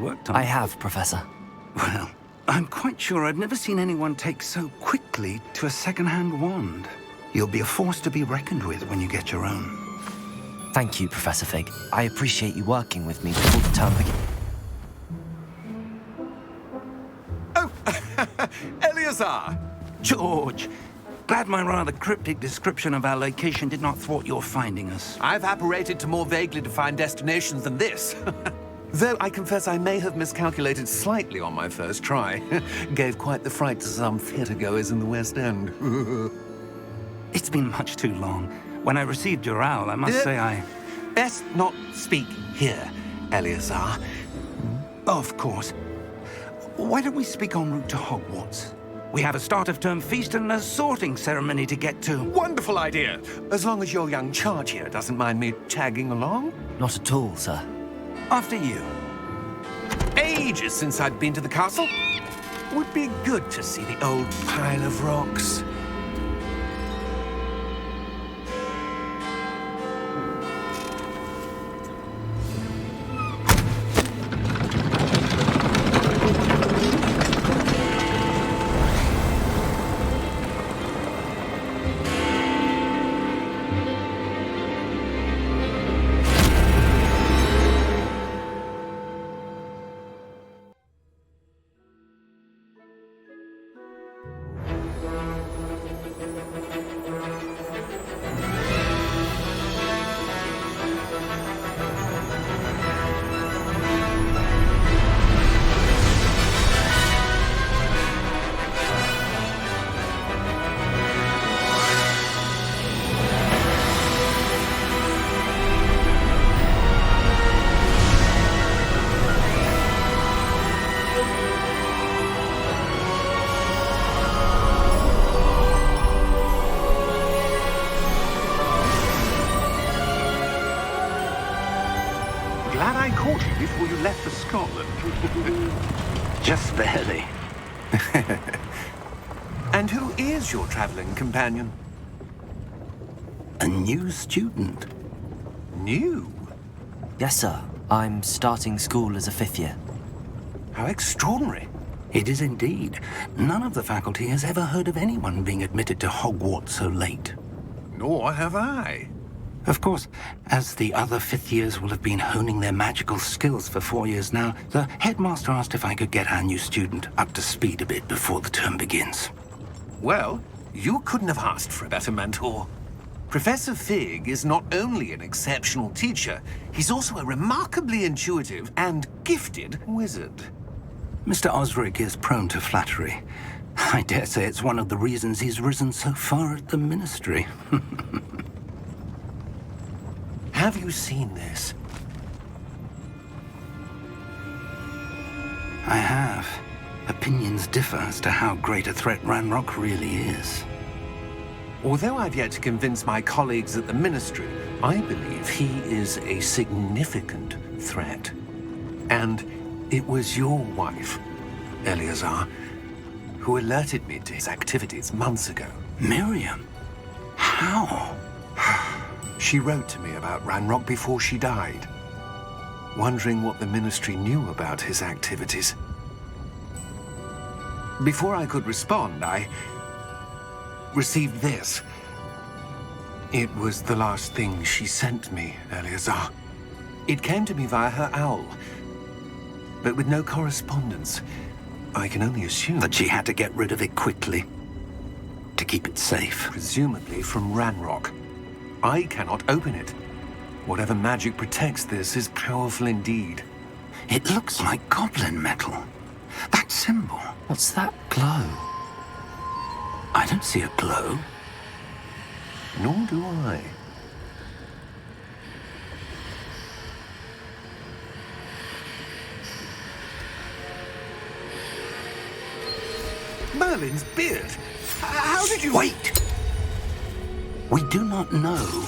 worked on. I have, Professor. Well, I'm quite sure I've never seen anyone take so quickly to a second-hand wand. You'll be a force to be reckoned with when you get your own. Thank you, Professor Fig. I appreciate you working with me before the term begins. Oh, Eleazar! George! Glad my rather cryptic description of our location did not thwart your finding us. I've apparated to more vaguely defined destinations than this. Though I confess I may have miscalculated slightly on my first try. Gave quite the fright to some theatre-goers in the West End. It's been much too long. When I received your owl, I must say I... Best not speak here, Eleazar. Of course. Why don't we speak en route to Hogwarts? We have a start-of-term feast and a sorting ceremony to get to. Wonderful idea! As long as your young charge here doesn't mind me tagging along. Not at all, sir. After you. Ages since I'd been to the castle. Would be good to see the old pile of rocks. Glad I caught you before you left for Scotland. Just barely. And who is your traveling companion? A new student. New? Yes, sir. I'm starting school as a 5th year. How extraordinary. It is indeed. None of the faculty has ever heard of anyone being admitted to Hogwarts so late. Nor have I. Of course, as the other 5th years will have been honing their magical skills for 4 years now, the headmaster asked if I could get our new student up to speed a bit before the term begins. Well, you couldn't have asked for a better mentor. Professor Fig is not only an exceptional teacher, he's also a remarkably intuitive and gifted wizard. Mr. Osric is prone to flattery. I dare say it's one of the reasons he's risen so far at the Ministry. Have you seen this? I have. Opinions differ as to how great a threat Ranrock really is. Although I've yet to convince my colleagues at the Ministry, I believe he is a significant threat. And it was your wife, Eleazar, who alerted me to his activities months ago. Miriam? How? She wrote to me about Ranrock before she died, wondering what the Ministry knew about his activities. Before I could respond, I received this. It was the last thing she sent me, Eleazar. It came to me via her owl, but with no correspondence. I can only assume That she had to get rid of it quickly, to keep it safe. presumably from Ranrock. I cannot open it. Whatever magic protects this is powerful indeed. It looks like goblin metal. That symbol. What's that glow? I don't see a glow. Nor do I. Merlin's beard. How did you... Wait! We do not know.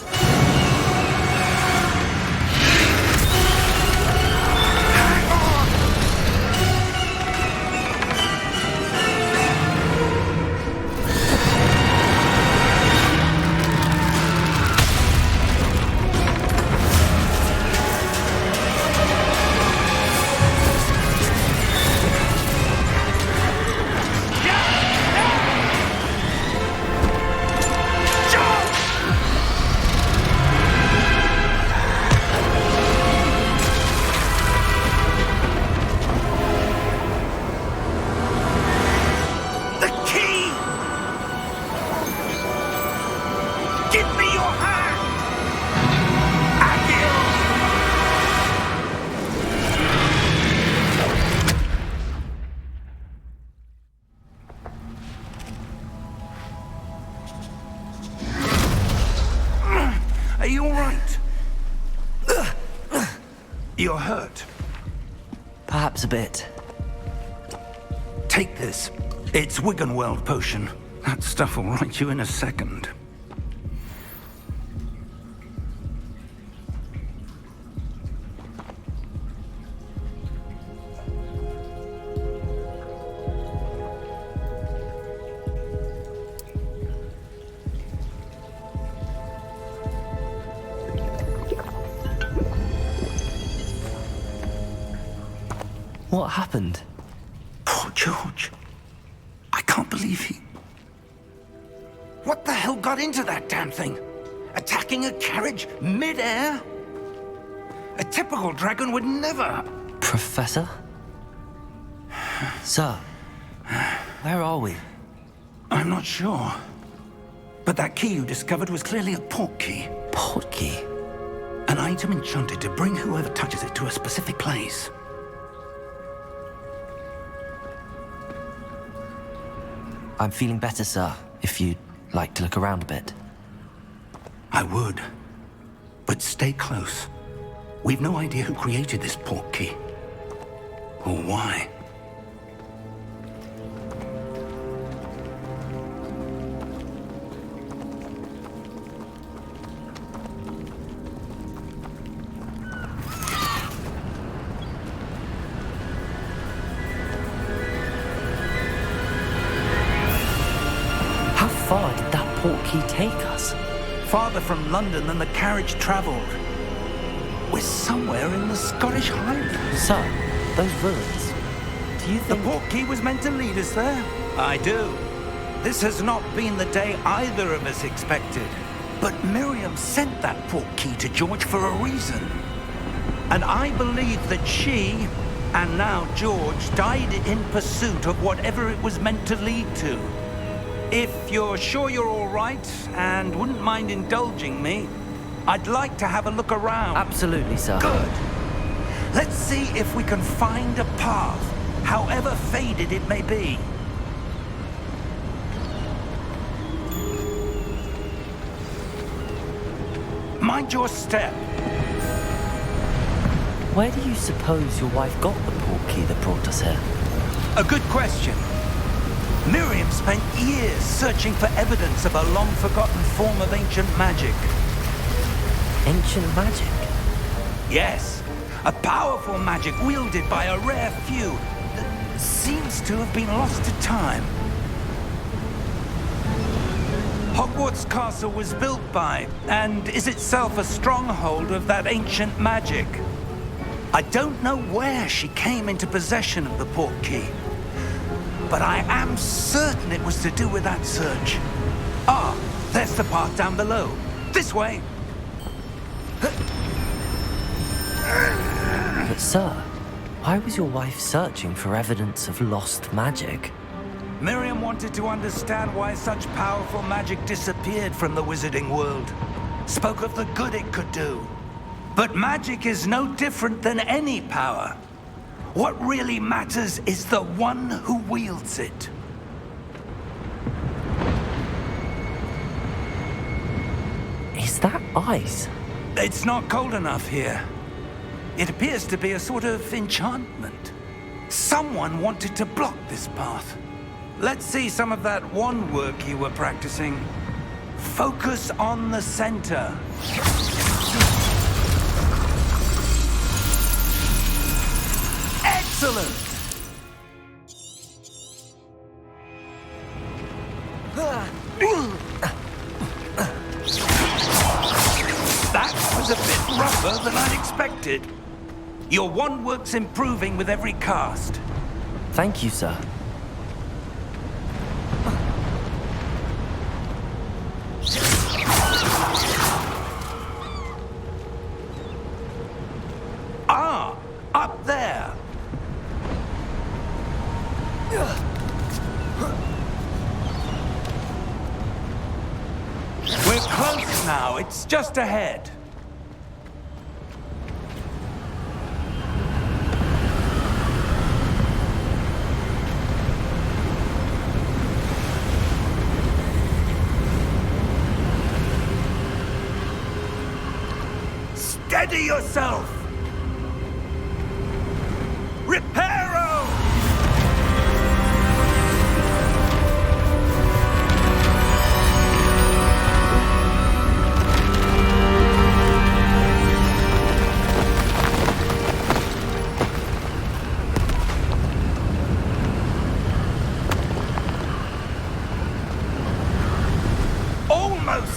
You're hurt. Perhaps a bit. Take this. It's Wiggenweld potion. That stuff will right you in a second. What happened? Poor George. I can't believe he... What the hell got into that damn thing? Attacking a carriage mid-air? A typical dragon would never... Professor? Sir, where are we? I'm not sure. But that key you discovered was clearly a port key. Port key? An item enchanted to bring whoever touches it to a specific place. I'm feeling better, sir, if you'd like to look around a bit. I would. But stay close. We've no idea who created this port key. Or why. How far did that port key take us? Farther from London than the carriage traveled. We're somewhere in the Scottish Highlands. Sir, those ruins. Do you The think... port key was meant to lead us there? I do. This has not been the day either of us expected. But Miriam sent that port key to George for a reason. And I believe that she, and now George, died in pursuit of whatever it was meant to lead to. If you're sure you're all right and wouldn't mind indulging me, I'd like to have a look around. Absolutely, sir. Good. Let's see if we can find a path, however faded it may be. Mind your step. Where do you suppose your wife got the port key that brought us here? A good question. Miriam spent years searching for evidence of a long-forgotten form of ancient magic. Ancient magic? Yes, a powerful magic wielded by a rare few that seems to have been lost to time. Hogwarts Castle was built by, and is itself a stronghold of that ancient magic. I don't know where she came into possession of the port key, but I am certain it was to do with that search. Ah, there's the path down below. This way. But sir, why was your wife searching for evidence of lost magic? Miriam wanted to understand why such powerful magic disappeared from the wizarding world. Spoke of the good it could do. But magic is no different than any power. What really matters is the one who wields it. Is that ice? It's not cold enough here. It appears to be a sort of enchantment. Someone wanted to block this path. Let's see some of that wand work you were practicing. Focus on the center. Excellent! That was a bit rougher than I'd expected. Your wand work's improving with every cast. Thank you, sir. Ah, up there. We're close now. It's just ahead. Steady yourself!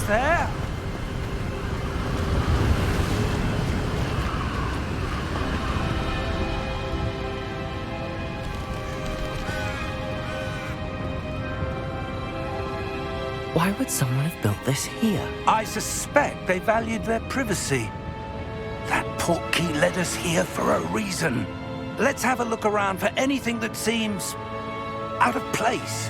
there? Why would someone have built this here? I suspect they valued their privacy. That portkey led us here for a reason. Let's have a look around for anything that seems out of place.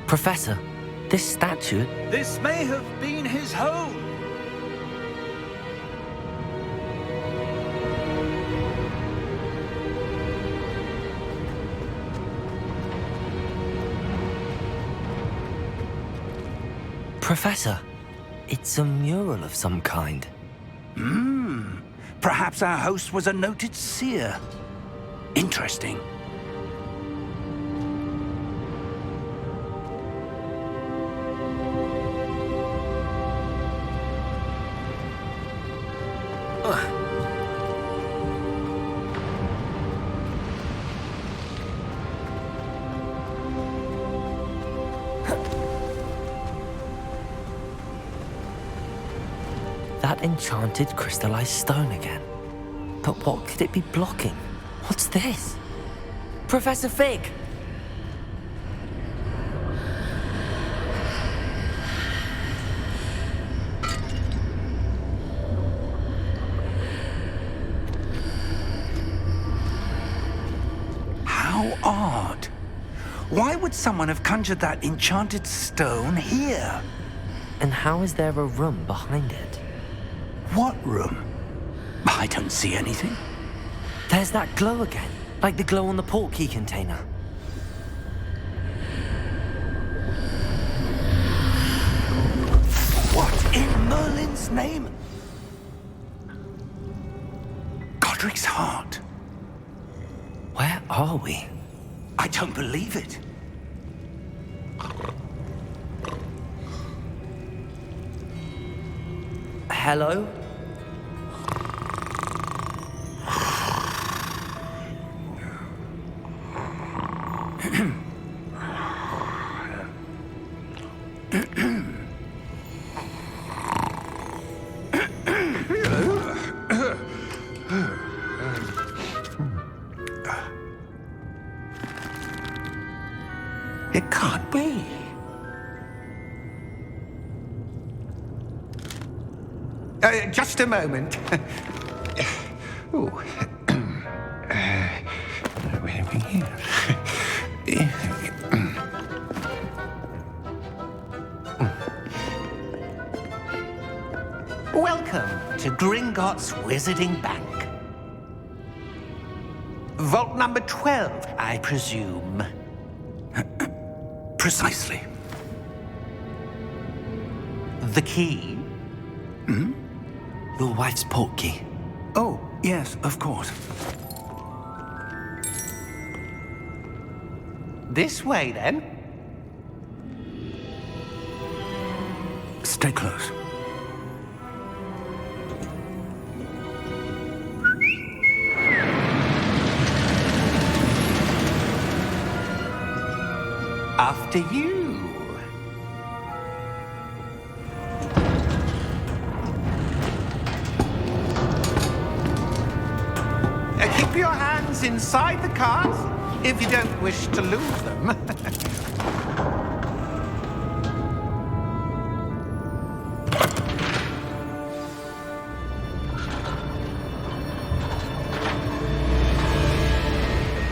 Professor, this statue... This may have been his home. Professor, it's a mural of some kind. Perhaps our host was a noted seer. Interesting. That enchanted crystallized stone again. But what could it be blocking? What's this? Professor Fig! How odd. Why would someone have conjured that enchanted stone here? And how is there a room behind it? What room? I don't see anything. There's that glow again, like the glow on the portkey container. What in Merlin's name? Godric's heart. Where are we? I don't believe it. Hello? It can't be. Just a moment. Oh. Where are we here? Welcome to Gringotts Wizarding Bank. Vault number 12, I presume. Precisely. The key? Your wife's portkey. Oh, yes, of course. This way, then. Stay close. After you. Keep your hands inside the cart if you don't wish to lose them.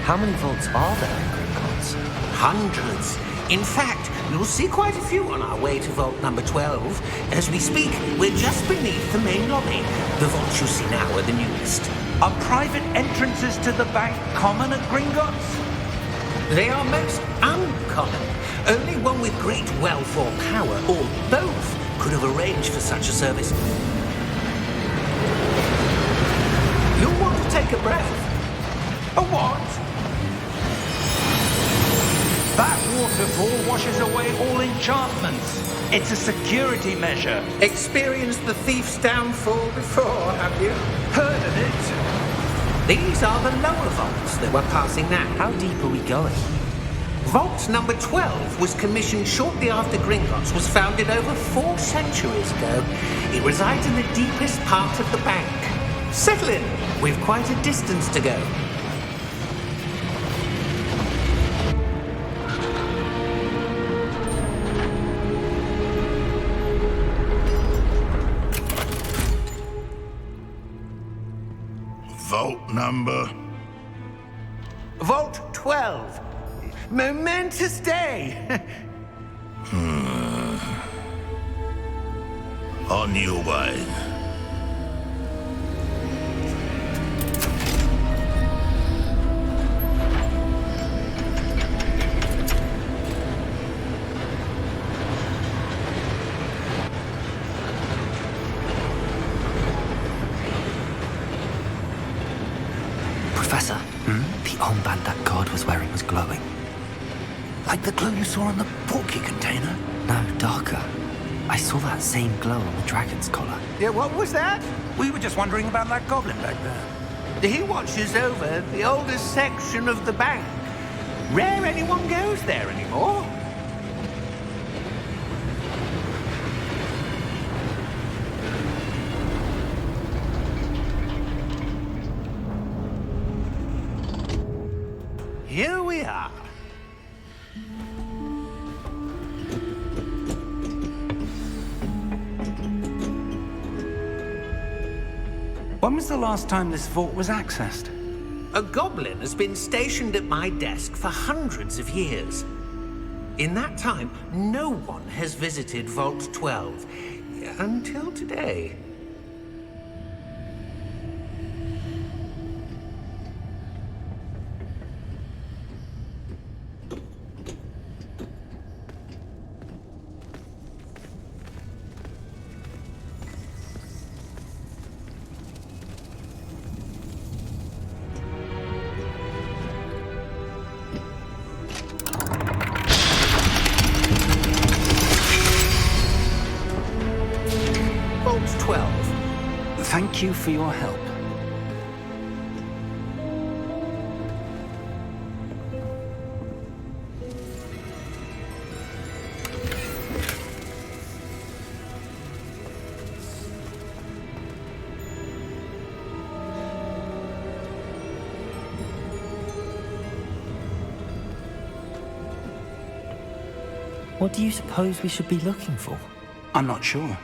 How many vaults are there in Gringotts? Hundreds. In fact, you'll see quite a few on our way to vault number 12. As we speak, we're just beneath the main lobby. The vaults you see now are the newest. Are private entrances to the bank common at Gringotts? They are most uncommon. Only one with great wealth or power, or both, could have arranged for such a service. You'll want to take a breath. A what? That waterfall fall washes away all enchantments. It's a security measure. Experienced the thief's downfall before, have you? Heard of it? These are the lower vaults that we're passing now. How deep are we going? Vault number 12 was commissioned shortly after Gringotts was founded over 4 centuries ago. It resides in the deepest part of the bank. Settle in. We've quite a distance to go. Vault number? Vault 12. Momentous day. On your way. Professor, the armband that guard was wearing was glowing. Like the glow you saw on the portkey container? No, darker. I saw that same glow on the dragon's collar. Yeah, what was that? We were just wondering about that goblin back there. He watches over the oldest section of the bank. Rare anyone goes there anymore. Here we are. When was the last time this vault was accessed? A goblin has been stationed at my desk for hundreds of years. In that time, no one has visited Vault 12 until today. Vault 12. Thank you for your help. What do you suppose we should be looking for? I'm not sure.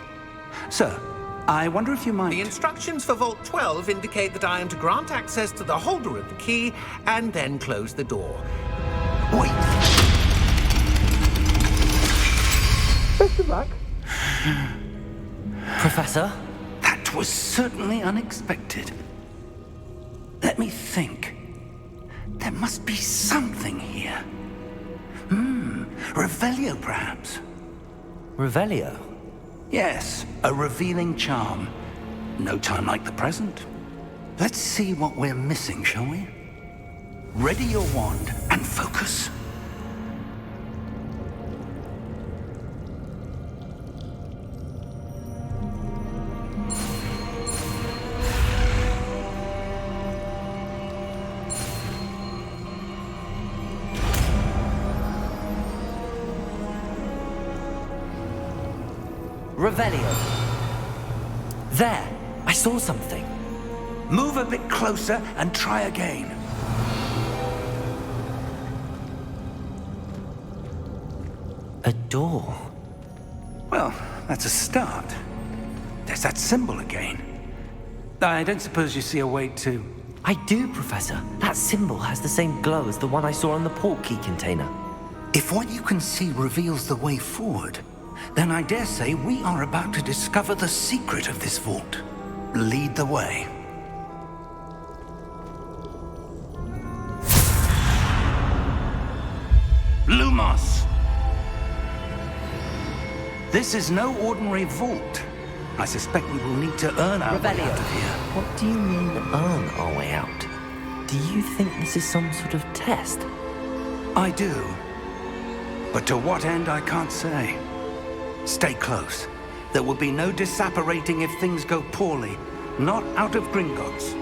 Sir, I wonder if you might... The instructions for Vault 12 indicate that I am to grant access to the holder of the key and then close the door. Wait! Best of luck. Professor? That was certainly unexpected. Let me think. There must be something here. Revelio, perhaps? Revelio? Yes, a revealing charm. No time like the present. Let's see what we're missing, shall we? Ready your wand and focus. Revelio. There! I saw something. Move a bit closer and try again. A door. Well, that's a start. There's that symbol again. I don't suppose you see a way to... I do, Professor. That symbol has the same glow as the one I saw on the portkey container. If what you can see reveals the way forward, then I dare say we are about to discover the secret of this vault. Lead the way. Lumos! This is no ordinary vault. I suspect we will need to earn our way out of here. What do you mean, earn our way out? Do you think this is some sort of test? I do. But to what end, I can't say. Stay close. There will be no disapparating if things go poorly. Not out of Gringotts.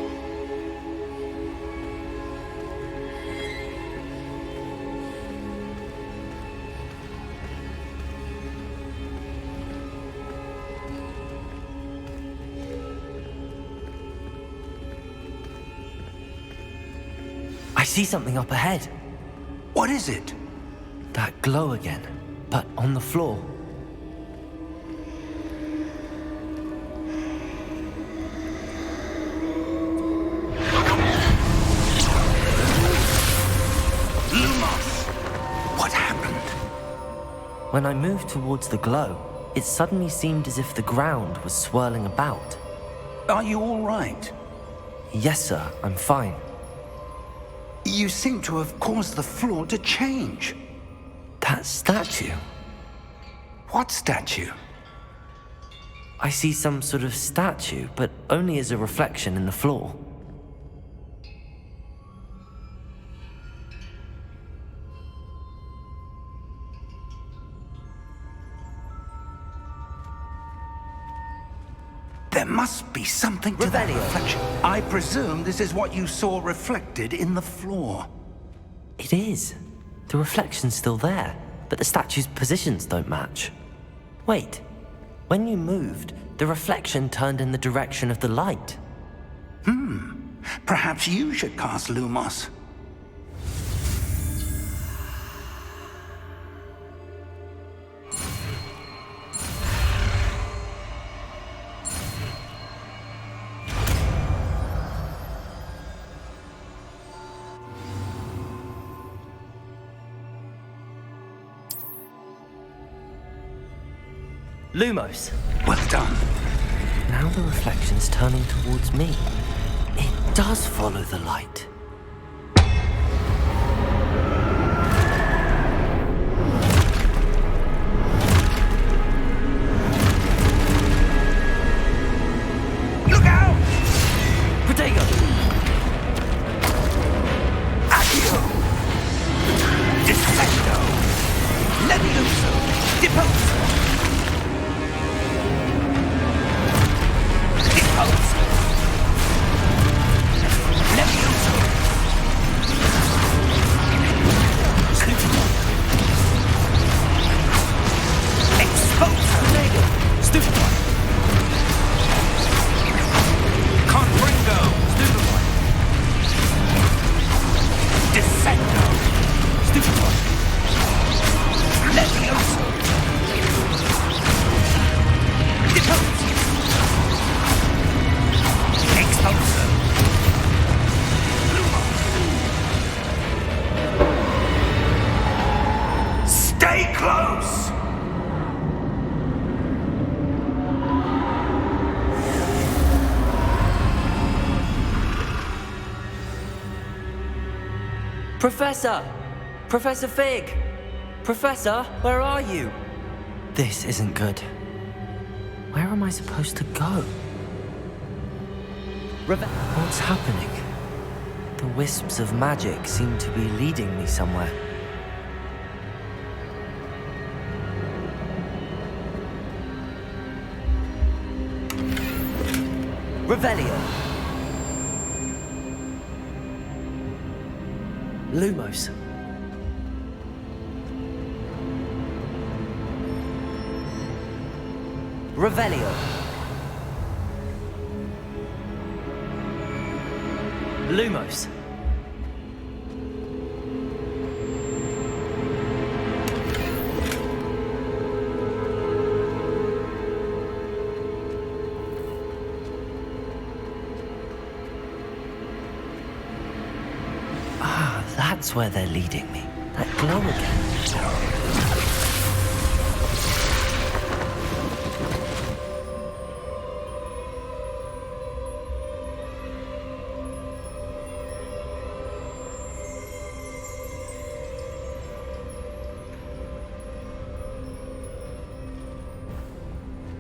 I see something up ahead. What is it? That glow again, but on the floor. Lumos! What happened? When I moved towards the glow, it suddenly seemed as if the ground was swirling about. Are you all right? Yes, sir, I'm fine. You seem to have caused the floor to change. That statue. What statue? I see some sort of statue, but only as a reflection in the floor. There must be something to that reflection. I presume this is what you saw reflected in the floor. It is. The reflection's still there, but the statue's positions don't match. Wait. When you moved, the reflection turned in the direction of the light. Perhaps you should cast Lumos. Lumos! Well done. Now the reflection's turning towards me. It does follow the light. Look out! Protego! Accio! Descendo! Levioso! Deposo! Deposo! Levioso! Slipping. Exposo! Stupefy! Confringo! Stupefy! Descendo! Stupefy! Levioso! Deposo! Exposo! Stay close! Professor! Professor Fig! Professor, where are you? This isn't good. Where am I supposed to go? What's happening? The wisps of magic seem to be leading me somewhere. Revelio! Lumos! Revelio! Lumos! Ah, that's where they're leading me. That glow again.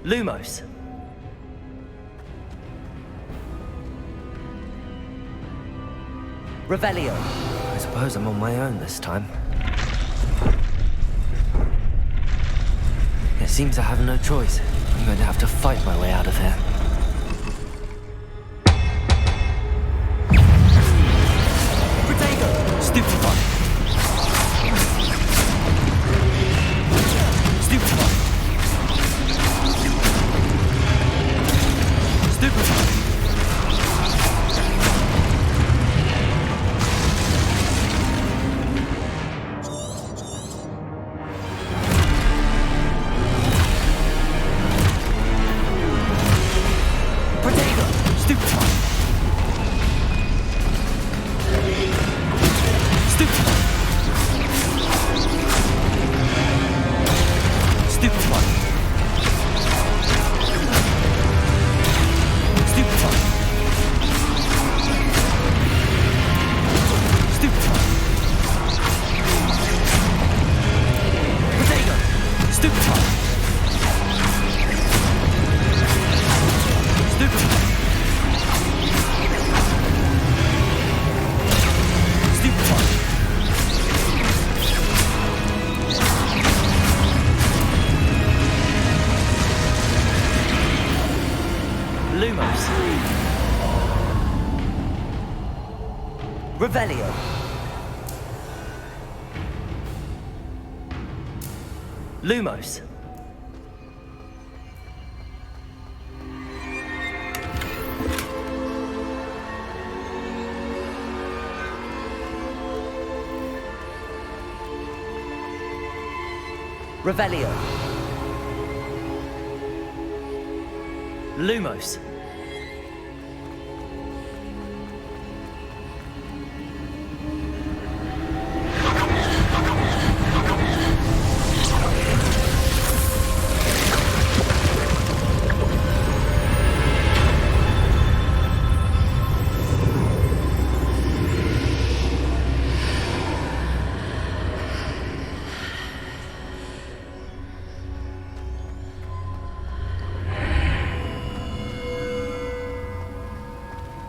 Lumos. Revelio. I suppose I'm on my own this time. It seems I have no choice. I'm going to have to fight my way out of here. Protego! Stupefy! Stupefy! Stupefy! Revelio. Lumos. Revelio. Lumos.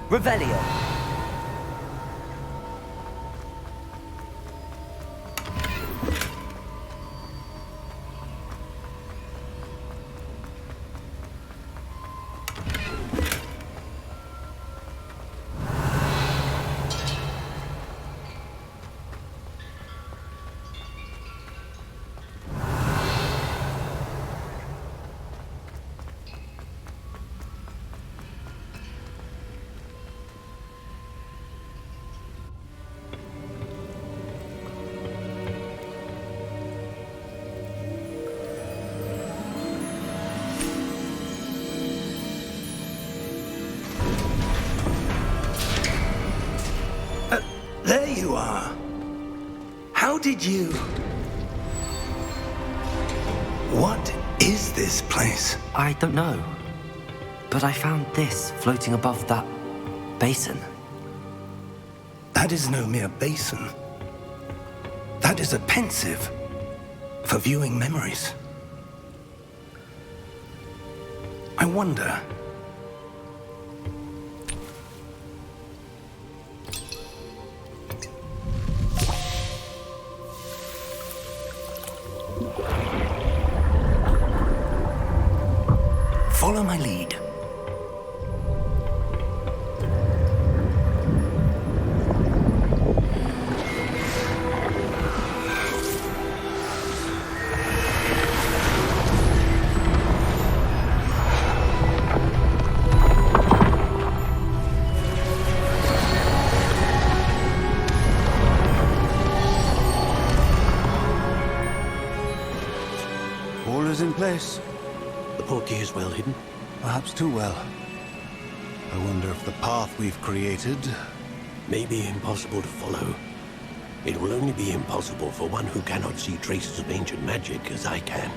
Revelio. There you are. How did you... What is this place? I don't know. But I found this floating above that basin. That is no mere basin. That is a pensive for viewing memories. I wonder... Follow my lead. All is in place. The portkey is well hidden. Perhaps too well. I wonder if the path we've created... May be impossible to follow. It will only be impossible for one who cannot see traces of ancient magic as I can.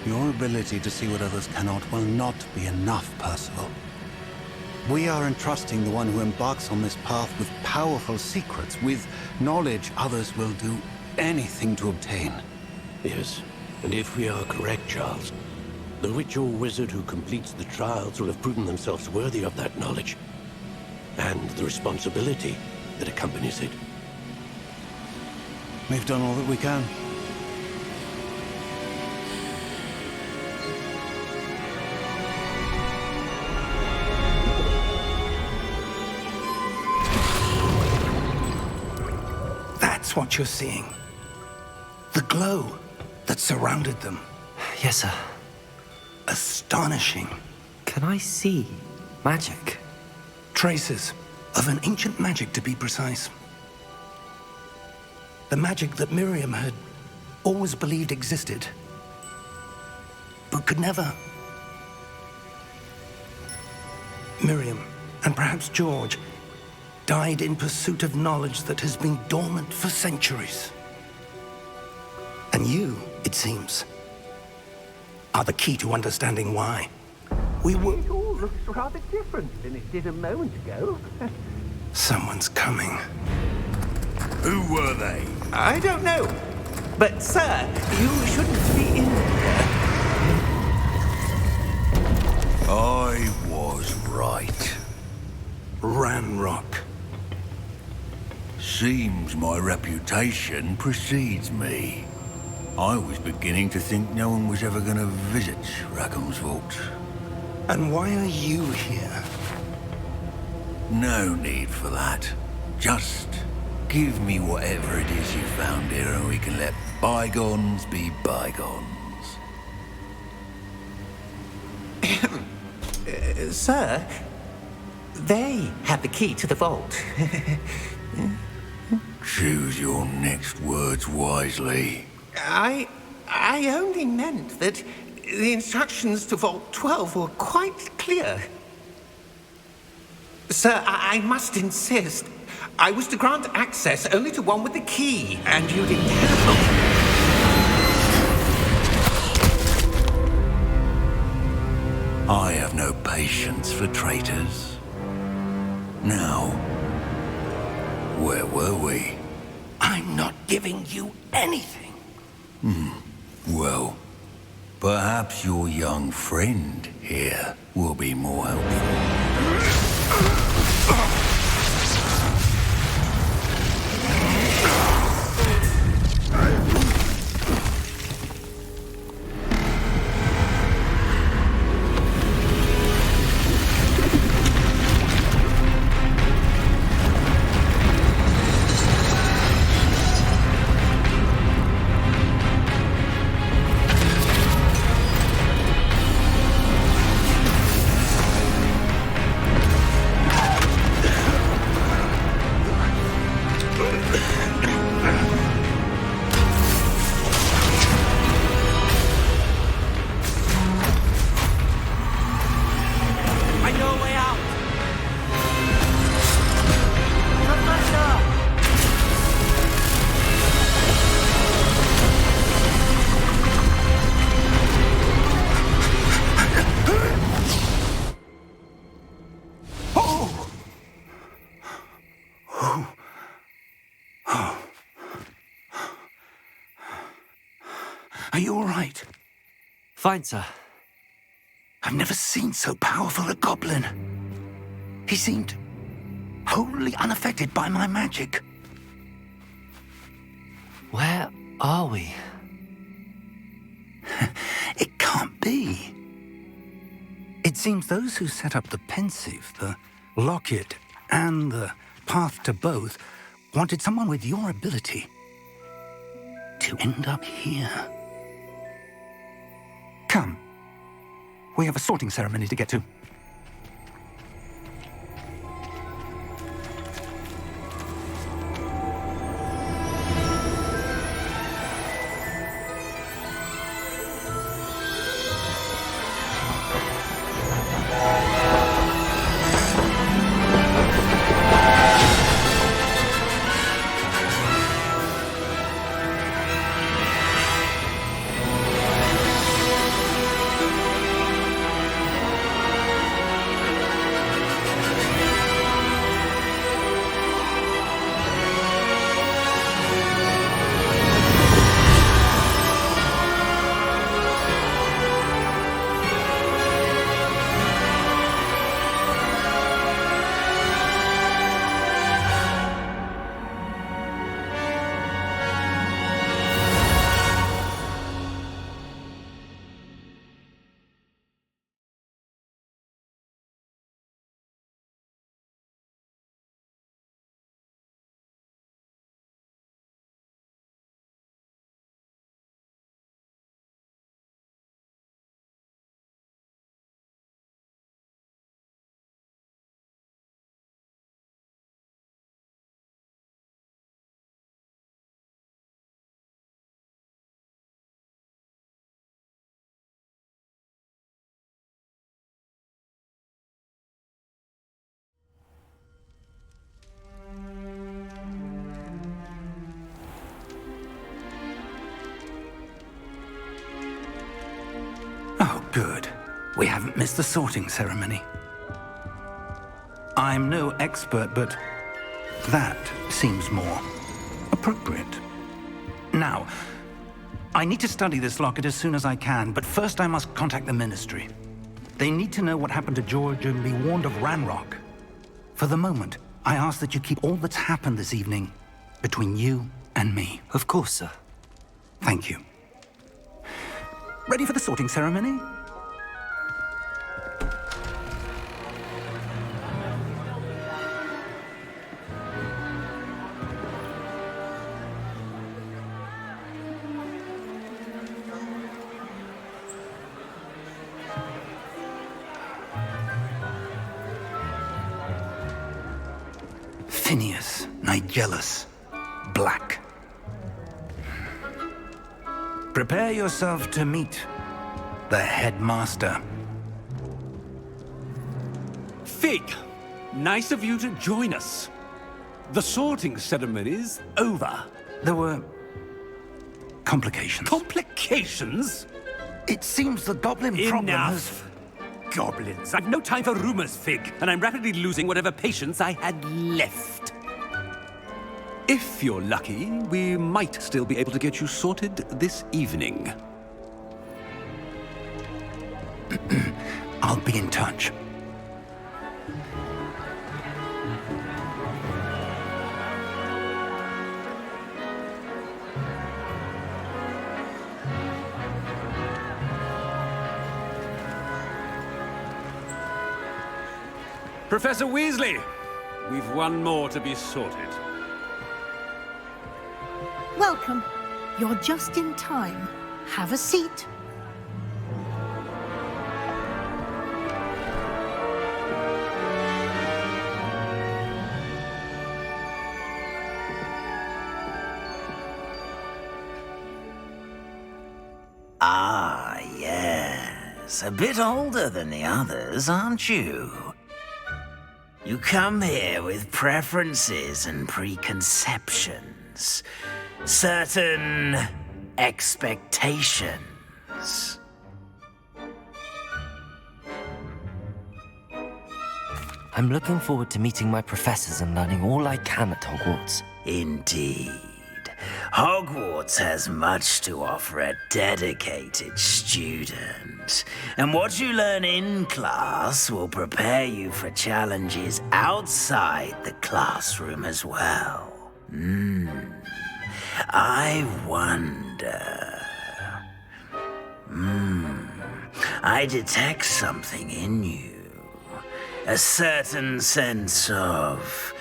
Your ability to see what others cannot will not be enough, Percival. We are entrusting the one who embarks on this path with powerful secrets, with knowledge others will do anything to obtain. Yes, and if we are correct, Charles, the witch or wizard who completes the trials will have proven themselves worthy of that knowledge, and the responsibility that accompanies it. We've done all that we can. That's what you're seeing. The glow that surrounded them. Yes, sir. Astonishing. Can I see magic? Traces of an ancient magic, to be precise. The magic that Miriam had always believed existed, but could never. Miriam, and perhaps George, died in pursuit of knowledge that has been dormant for centuries. And you, it seems, are the key to understanding why. We were... It all looks rather different than it did a moment ago. Someone's coming. Who were they? I don't know. But, sir, you shouldn't be in here. I was right. Ranrock. Seems my reputation precedes me. I was beginning to think no one was ever going to visit Rackham's vault. And why are you here? No need for that. Just give me whatever it is you found here and we can let bygones be bygones. Sir, they have the key to the vault. Choose your next words wisely. I only meant that the instructions to Vault 12 were quite clear. Sir, I must insist. I was to grant access only to one with the key, and you didn't have. I have no patience for traitors. Now, where were we? I'm not giving you anything. Well, perhaps your young friend here will be more helpful. Are you all right? Fine, sir. I've never seen so powerful a goblin. He seemed wholly unaffected by my magic. Where are we? It can't be. It seems those who set up the pensive, the locket, and the path to both wanted someone with your ability to end up here. Come. We have a sorting ceremony to get to. Oh, good. We haven't missed the sorting ceremony. I'm no expert, but that seems more appropriate. Now, I need to study this locket as soon as I can, but first I must contact the Ministry. They need to know what happened to George and be warned of Ranrock. For the moment, I ask that you keep all that's happened this evening between you and me. Of course, sir. Thank you. Ready for the sorting ceremony? Phineas, Nigellus, Black. Prepare yourself to meet the headmaster. Fig, nice of you to join us. The sorting ceremony's over. There were complications. Complications? It seems the goblin problem has... Enough. Goblins. I've no time for rumors, Fig, and I'm rapidly losing whatever patience I had left. If you're lucky, we might still be able to get you sorted this evening. I'll be in touch. Professor Weasley, we've one more to be sorted. Welcome. You're just in time. Have a seat. Ah, yes. A bit older than the others, aren't you? You come here with preferences and preconceptions. Certain expectations. I'm looking forward to meeting my professors and learning all I can at Hogwarts. Indeed. Hogwarts has much to offer a dedicated student. And what you learn in class will prepare you for challenges outside the classroom as well. I wonder... I detect something in you. A certain sense of...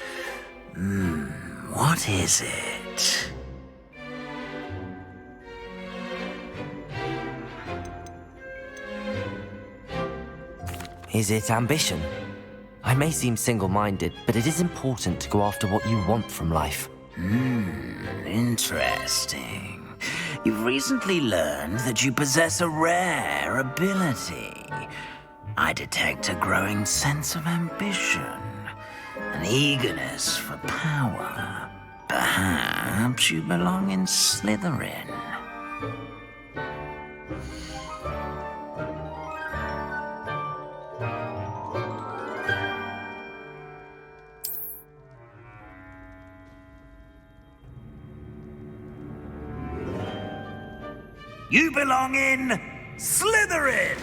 what is it? Is it ambition? I may seem single-minded, but it is important to go after what you want from life. Interesting. You've recently learned that you possess a rare ability. I detect a growing sense of ambition, an eagerness for power. Perhaps you belong in Slytherin. You belong in Slytherin!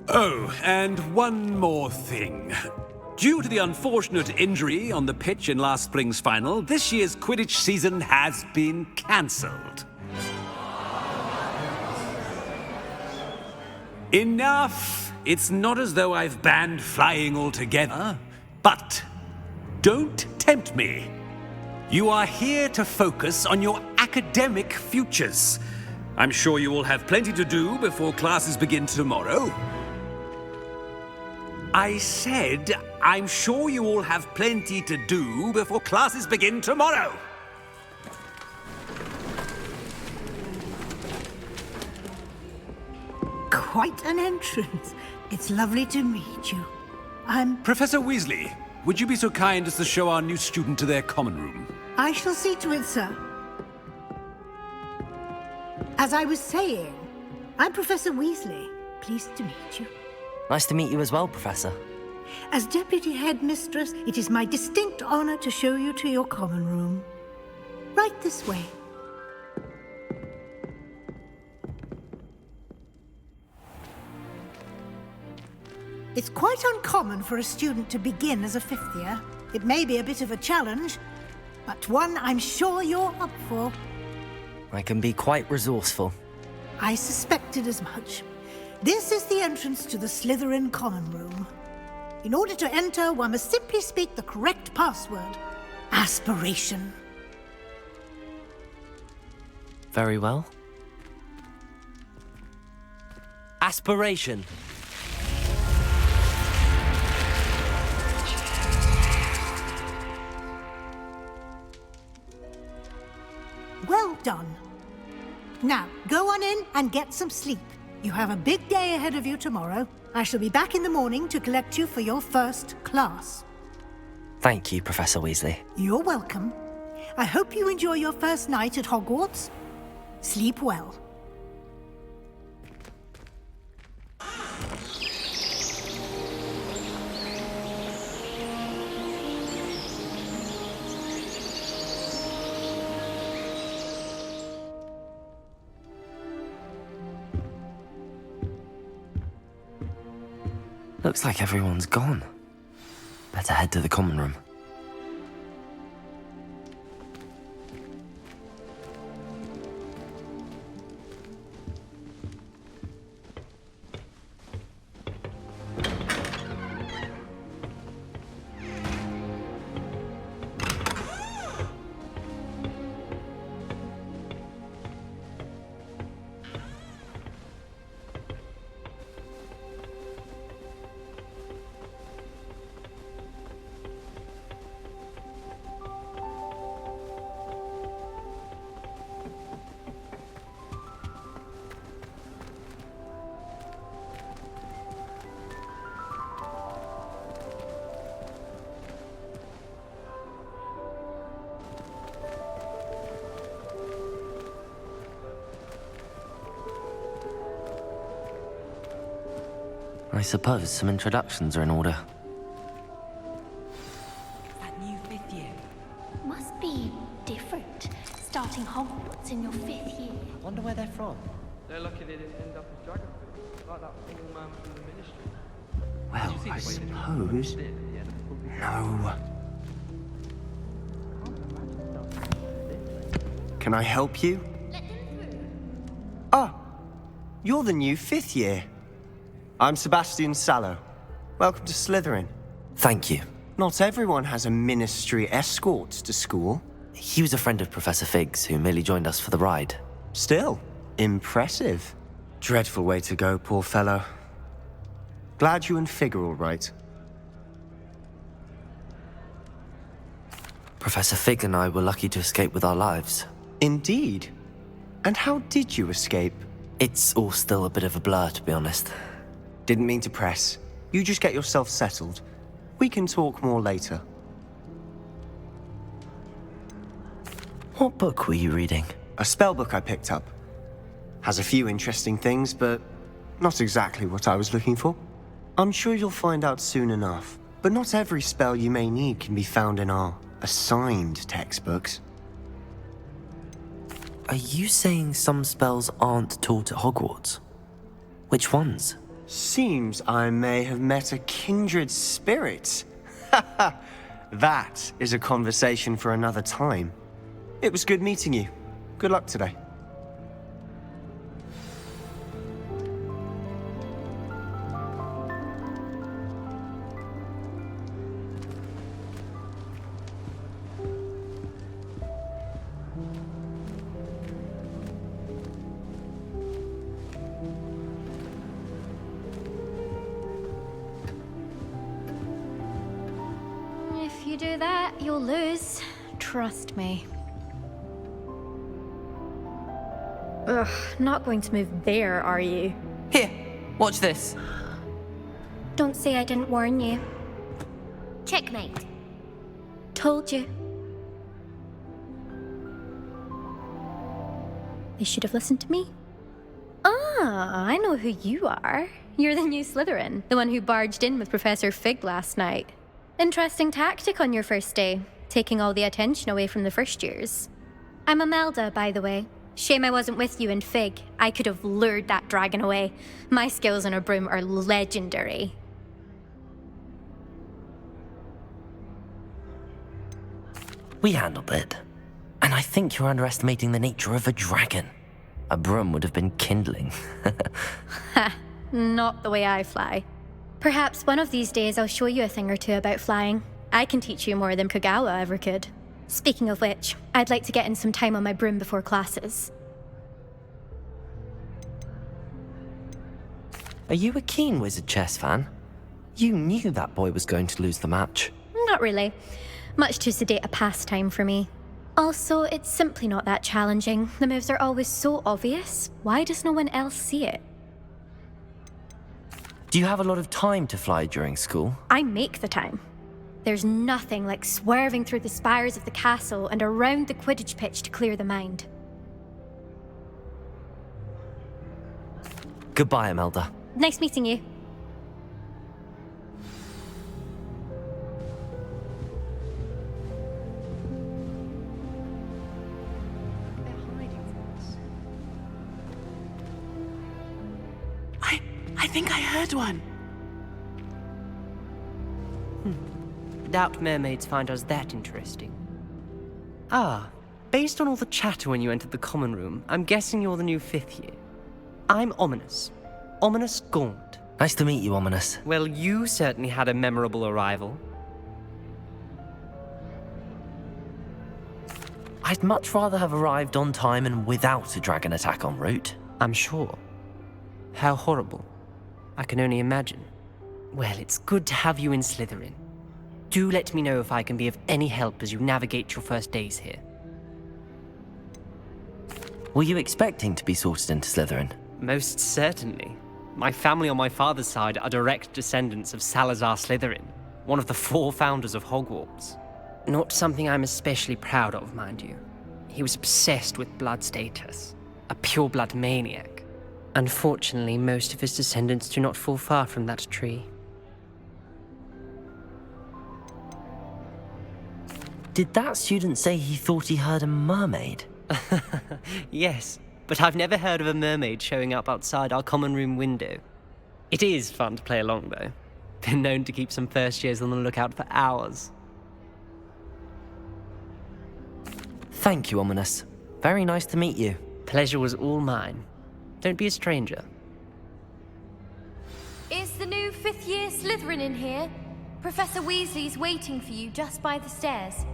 Oh, and one more thing. Due to the unfortunate injury on the pitch in last spring's final, this year's Quidditch season has been cancelled. Enough! It's not as though I've banned flying altogether, but don't tempt me. You are here to focus on your academic futures. I'm sure you will have plenty to do before classes begin tomorrow. I said, I'm sure you all have plenty to do before classes begin tomorrow. quite an entrance. It's lovely to meet you. Professor Weasley, would you be so kind as to show our new student to their common room? I shall see to it, sir. As I was saying, I'm Professor Weasley. Pleased to meet you. Nice to meet you as well, Professor. As Deputy Headmistress, it is my distinct honor to show you to your common room. Right this way. It's quite uncommon for a student to begin as a fifth year. It may be a bit of a challenge, but one I'm sure you're up for. I can be quite resourceful. I suspected as much. This is the entrance to the Slytherin common room. In order to enter, one must simply speak the correct password. Aspiration. Very well. Aspiration. Well done. Now, go on in and get some sleep. You have a big day ahead of you tomorrow. I shall be back in the morning to collect you for your first class. Thank you, Professor Weasley. You're welcome. I hope you enjoy your first night at Hogwarts. Sleep well. Looks like everyone's gone. Better head to the common room. I suppose some introductions are in order. That new fifth year must be different. Starting Hogwarts in your fifth year. I wonder where they're from. They're lucky they didn't end up as geography, like that single man from the ministry. Well, I suppose... No. Can I help you? Ah, you're the new fifth year. I'm Sebastian Sallow. Welcome to Slytherin. Thank you. Not everyone has a ministry escort to school. He was a friend of Professor Fig's who merely joined us for the ride. Still, impressive. Dreadful way to go, poor fellow. Glad you and Fig are all right. Professor Fig and I were lucky to escape with our lives. Indeed. And how did you escape? It's all still a bit of a blur, to be honest. Didn't mean to press. You just get yourself settled. We can talk more later. What book were you reading? A spell book I picked up. Has a few interesting things, but not exactly what I was looking for. I'm sure you'll find out soon enough. But not every spell you may need can be found in our assigned textbooks. Are you saying some spells aren't taught at Hogwarts? Which ones? Seems I may have met a kindred spirit. That is a conversation for another time. It was good meeting you. Good luck today. If you do that, you'll lose. Trust me. Ugh, not going to move there, are you? Here, Watch this. Don't say I didn't warn you. Checkmate. Told you. They should have listened to me. Ah, I know who you are. You're the new Slytherin, the one who barged in with Professor Fig last night. Interesting tactic on your first day, taking all the attention away from the first years. I'm Imelda, by the way. Shame I wasn't with you in Fig. I could have lured that dragon away. My skills on a broom are legendary. We handled it. And I think you're underestimating the nature of a dragon. A broom would have been kindling. Ha, not the way I fly. Perhaps one of these days I'll show you a thing or two about flying. I can teach you more than Kagawa ever could. Speaking of which, I'd like to get in some time on my broom before classes. Are you a keen Wizard chess fan? You knew that boy was going to lose the match. Not really. Much too sedate a pastime for me. Also, it's simply not that challenging. The moves are always so obvious. Why does no one else see it? Do you have a lot of time to fly during school? I make the time. There's nothing like swerving through the spires of the castle and around the Quidditch pitch to clear the mind. Goodbye, Imelda. Nice meeting you. I think I heard one. Doubt mermaids find us that interesting. Ah, based on all the chatter when you entered the common room, I'm guessing you're the new 5th year. I'm Ominous. Ominous Gaunt. Nice to meet you, Ominous. Well, you certainly had a memorable arrival. I'd much rather have arrived on time and without a dragon attack en route. I'm sure. How horrible. I can only imagine. Well, it's good to have you in Slytherin. Do let me know if I can be of any help as you navigate your first days here. Were you expecting to be sorted into Slytherin? Most certainly. My family on my father's side are direct descendants of Salazar Slytherin, one of the 4 founders of Hogwarts. Not something I'm especially proud of, mind you. He was obsessed with blood status, a pure-blood maniac. Unfortunately, most of his descendants do not fall far from that tree. Did that student say he thought he heard a mermaid? Yes, but I've never heard of a mermaid showing up outside our common room window. It is fun to play along, though. Been known to keep some first years on the lookout for hours. Thank you, Ominous. Very nice to meet you. Pleasure was all mine. Don't be a stranger. Is the new 5th year Slytherin in here? Professor Weasley's waiting for you just by the stairs.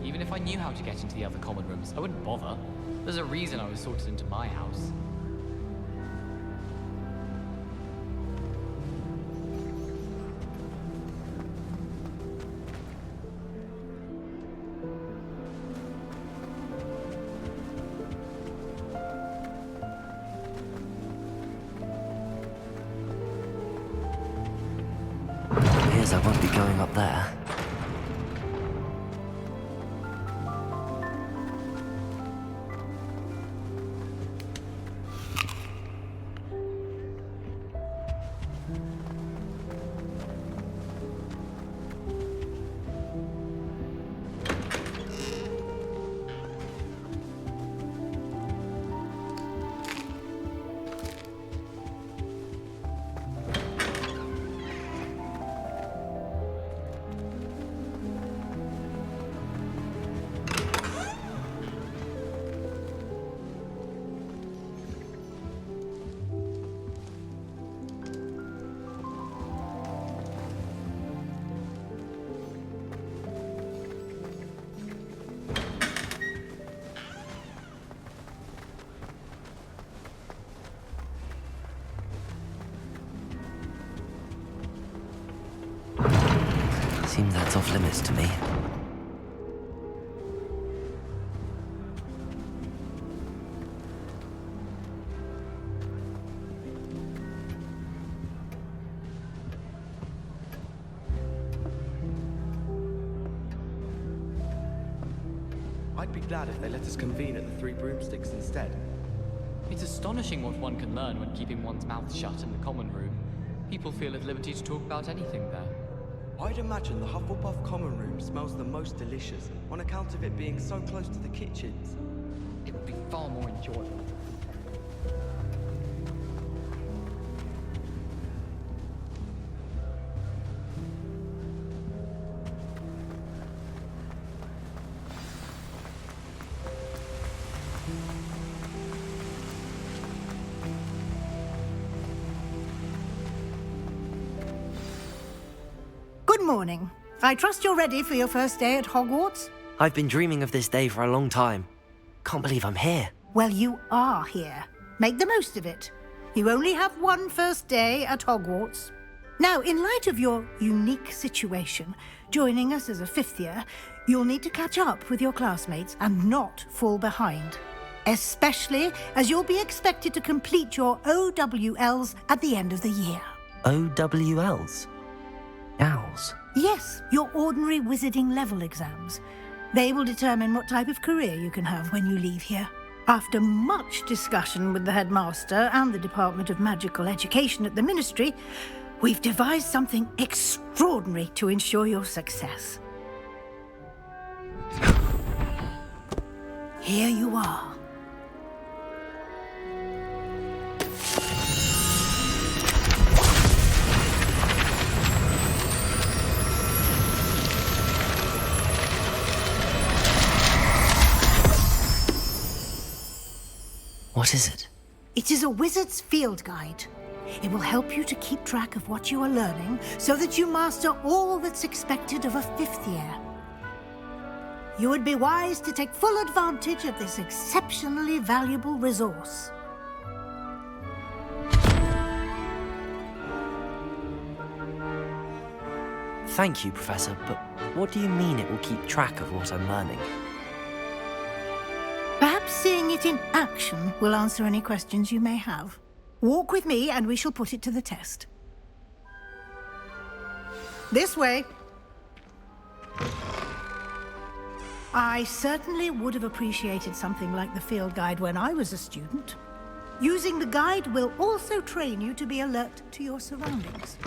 Even if I knew how to get into the other common rooms, I wouldn't bother. There's a reason I was sorted into my house. Appears I won't be going up there. off limits to me. I'd be glad if they let us convene at the Three Broomsticks instead. It's astonishing what one can learn when keeping one's mouth shut in the common room. People feel at liberty to talk about anything there. I'd imagine the Hufflepuff common room smells the most delicious, on account of it being so close to the kitchens. It would be far more enjoyable. Good morning. I trust you're ready for your first day at Hogwarts? I've been dreaming of this day for a long time. Can't believe I'm here. Well, you are here. Make the most of it. You only have one first day at Hogwarts. Now, in light of your unique situation, joining us as a fifth year, you'll need to catch up with your classmates and not fall behind. Especially as you'll be expected to complete your OWLs at the end of the year. OWLs? Owls? Yes, your ordinary wizarding level exams. They will determine what type of career you can have when you leave here. After much discussion with the headmaster and the Department of Magical Education at the Ministry, we've devised something extraordinary to ensure your success. Here you are. What is it? It is a wizard's field guide. It will help you to keep track of what you are learning so that you master all that's expected of a fifth year. You would be wise to take full advantage of this exceptionally valuable resource. Thank you, Professor, but what do you mean it will keep track of what I'm learning? Perhaps seeing it in action will answer any questions you may have. Walk with me and we shall put it to the test. This way. I certainly would have appreciated something like the field guide when I was a student. Using the guide will also train you to be alert to your surroundings.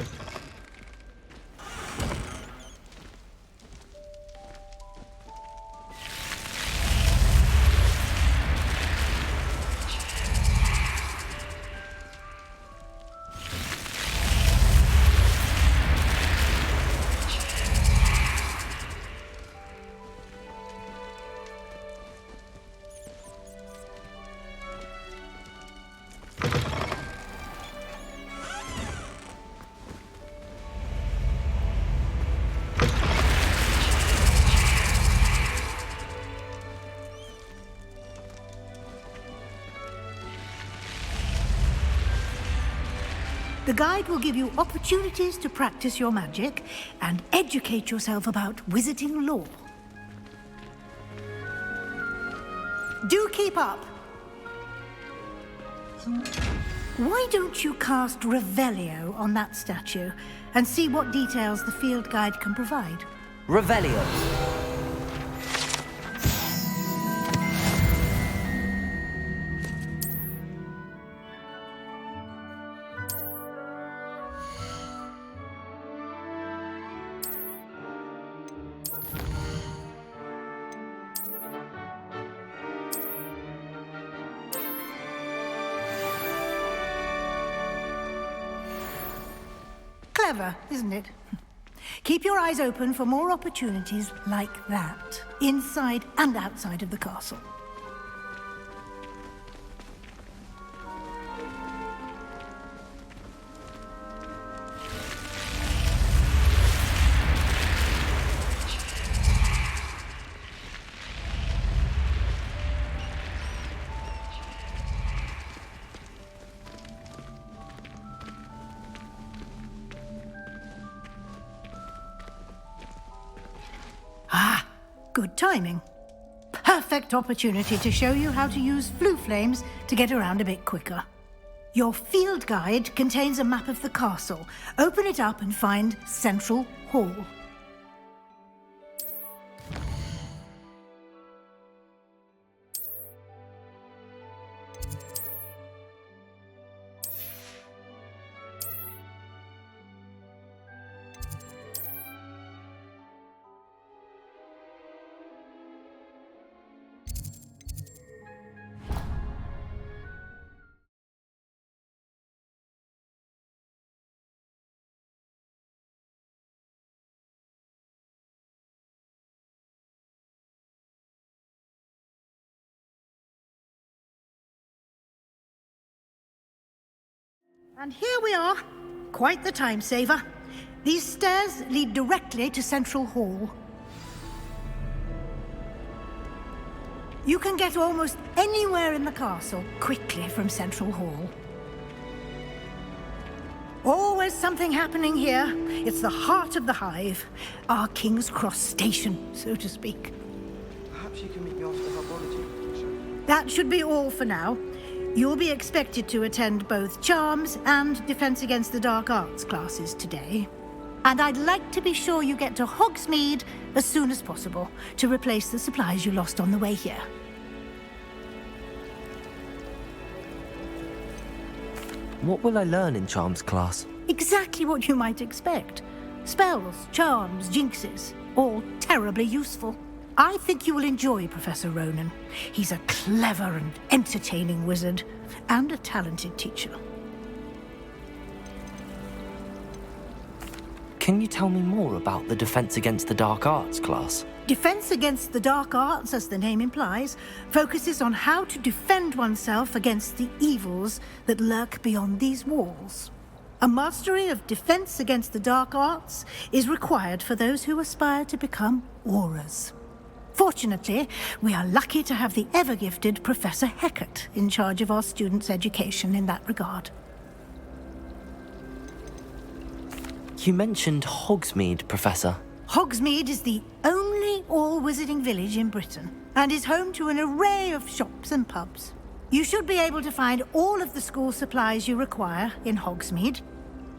The guide will give you opportunities to practice your magic and educate yourself about wizarding lore. Do keep up. Why don't you cast Revelio on that statue and see what details the field guide can provide? Revelio. Clever, isn't it? Keep your eyes open for more opportunities like that, inside and outside of the castle. timing. Perfect opportunity to show you how to use flue flames to get around a bit quicker. Your field guide contains a map of the castle. Open it up and find Central Hall. And here we are. Quite the time saver. These stairs lead directly to Central Hall. You can get almost anywhere in the castle quickly from Central Hall. Always something happening here. It's the heart of the hive. Our King's Cross station, so to speak. Perhaps you can meet me after herbology. That should be all for now. You'll be expected to attend both Charms and Defense Against the Dark Arts classes today. And I'd like to be sure you get to Hogsmeade as soon as possible to replace the supplies you lost on the way here. What will I learn in Charms class? Exactly what you might expect. Spells, charms, jinxes, all terribly useful. I think you will enjoy Professor Ronan. He's a clever and entertaining wizard, and a talented teacher. Can you tell me more about the Defense Against the Dark Arts class? Defense Against the Dark Arts, as the name implies, focuses on how to defend oneself against the evils that lurk beyond these walls. A mastery of Defense Against the Dark Arts is required for those who aspire to become Aurors. Fortunately, we are lucky to have the ever-gifted Professor Hecat in charge of our students' education in that regard. You mentioned Hogsmeade, Professor. Hogsmeade is the only all-wizarding village in Britain, and is home to an array of shops and pubs. You should be able to find all of the school supplies you require in Hogsmeade.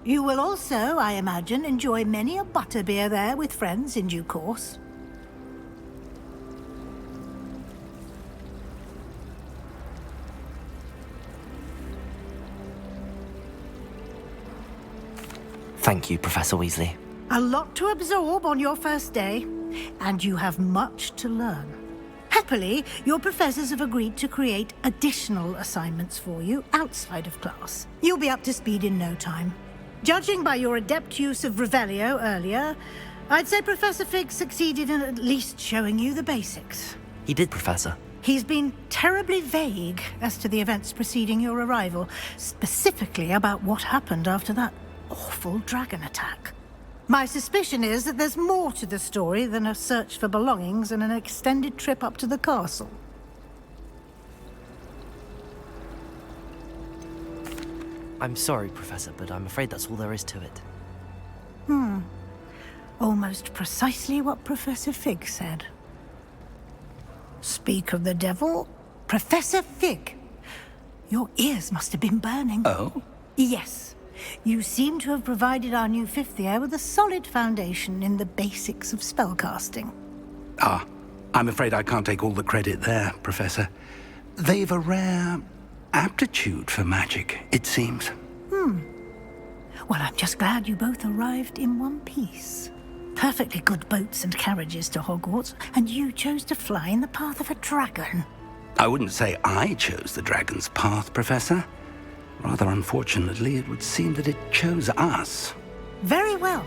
You will also, I imagine, enjoy many a butterbeer there with friends in due course. Thank you, Professor Weasley. A lot to absorb on your first day, and you have much to learn. Happily, your professors have agreed to create additional assignments for you outside of class. You'll be up to speed in no time. Judging by your adept use of Revelio earlier, I'd say Professor Fig succeeded in at least showing you the basics. He did, Professor. He's been terribly vague as to the events preceding your arrival, specifically about what happened after that awful dragon attack. My suspicion is that there's more to the story than a search for belongings and an extended trip up to the castle. I'm sorry, Professor, but I'm afraid that's all there is to it. Almost precisely what Professor Fig said. Speak of the devil, Professor Fig. Your ears must have been burning. Oh? Yes. You seem to have provided our new fifth year with a solid foundation in the basics of spellcasting. Ah, I'm afraid I can't take all the credit there, Professor. They've a rare aptitude for magic, it seems. Well, I'm just glad you both arrived in one piece. Perfectly good boats and carriages to Hogwarts, and you chose to fly in the path of a dragon. I wouldn't say I chose the dragon's path, Professor. Rather unfortunately, it would seem that it chose us. Very well.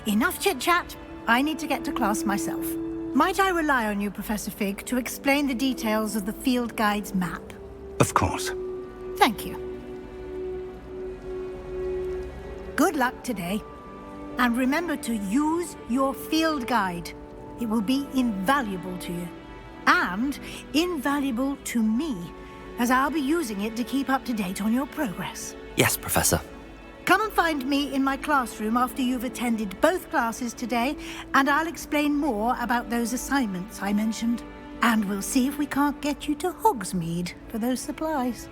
Enough chit-chat. I need to get to class myself. Might I rely on you, Professor Fig, to explain the details of the field guide's map? Of course. Thank you. Good luck today. And remember to use your field guide. It will be invaluable to you. And invaluable to me, as I'll be using it to keep up to date on your progress. Yes, Professor. Come and find me in my classroom after you've attended both classes today, and I'll explain more about those assignments I mentioned. And we'll see if we can't get you to Hogsmeade for those supplies.